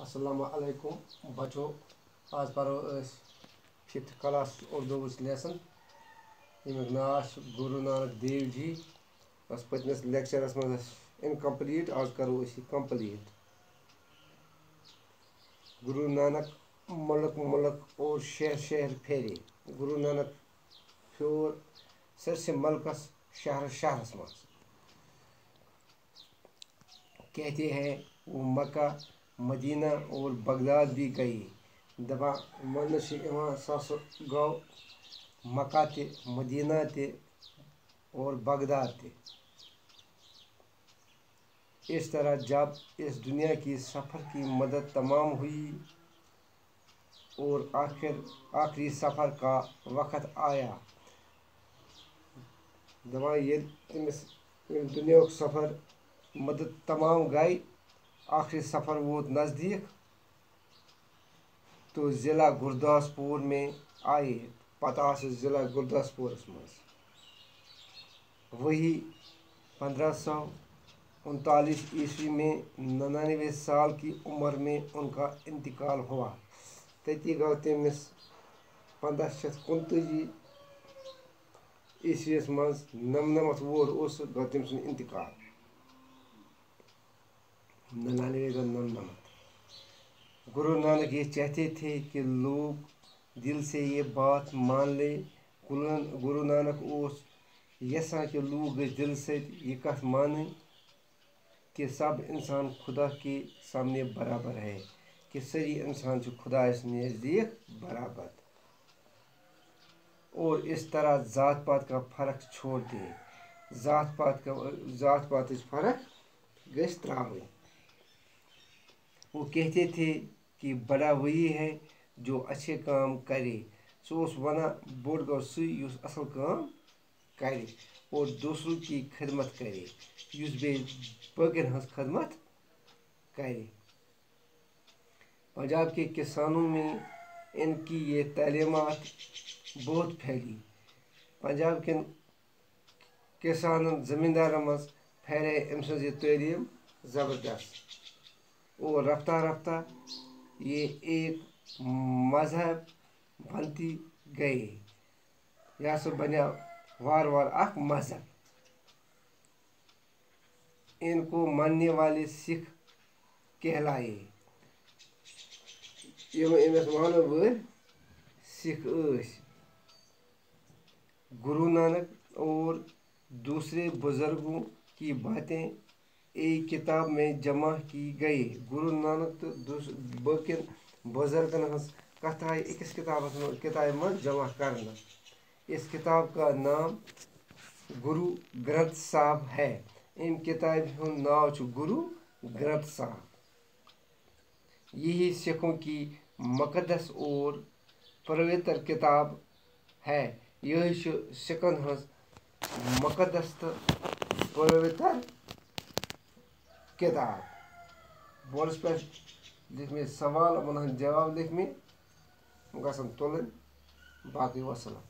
अस्सलामु अलैकुम बच्चों, आज पढ़ो 5th क्लास उर्दू लेसन यमुक नाव गुरु नानक देव जी। पतमिस लेक्चरस मज इनकम्प्लीट, आज करो कंप्लीट। गुरु नानक मुल्क मुल्क और शहर शहर फेरे। गुरु नानक फ्योर सरसे मलकस शहर शहरस मज। कहते हैं वो मक्का मदीना और बगदाद भी गए। दपा मन गो मक्का ते मदीना ते और बगदाद ते। इस तरह जब इस दुनिया की सफ़र की मदद तमाम हुई और आखिरी सफ़र का वक़्त आया, दपा ये दुनिया सफ़र मदद तमाम गई, आखिरी सफ़र वोत नज़दीक, तो ज़िला गुरदासपुर में आए। पता ज़िला गुरदासपुर मज वही 1539 ईस्वी में 99 साल की उम्र में उनका इंतकाल हुआ। तती गो तमिस 1529 ईस्वी मज 99 वोर गो तम सुन इंतकाल। 99 गुरु नानक ये चाहते थे कि लोग दिल से ये बात मान ले। गुरु नानक यसान कि लोग दिल से ये कथ माने कि सब इंसान खुदा के सामने बराबर है, कि सारी इंसान खुदा नज़दीक बराबर, और इस तरह ज़ात पात का फ़र्क छोड़ दे। ज़ात पात फ़र्क गस त्रावे। वो कहते थे कि बड़ा वही है जो अच्छे काम करे। सो वना बोड़ गो सुस असल काम करे और दूसरों की खिदमत करे, बगन हज खिदमत करे। पंजाब के किसानों में इनकी ये तालीमात बहुत फैली। पंजाब के किसान ज़मींदार मज फैले अमस ये तालीम ज़बरदस्त, और रफ्ता रफ्ता ये एक मजहब बनती गई। यह सब बना वार वार अख मजहब। इनको मानने वाले सिख कहलाए। इमस मानो वर सिख। गुरु नानक और दूसरे बुजुर्गों की बातें एक किताब में जमा की गई। गुरु नानक तो बकन बुजुर्गन हज कथ आई अकिस किताब में जमा करना। इस किताब का नाम गुरु ग्रंथ साहब है। इन किताब नाव गुरु ग्रंथ साहब। यही सिखों की मुकद्दस और पवित्र किताब है। यही सिखन हज मुकद्दस तो पवित्र किताब। बोर्डस पे लिख में सवाल जवाब लिख में गसन तुलन। बाकी वसलम।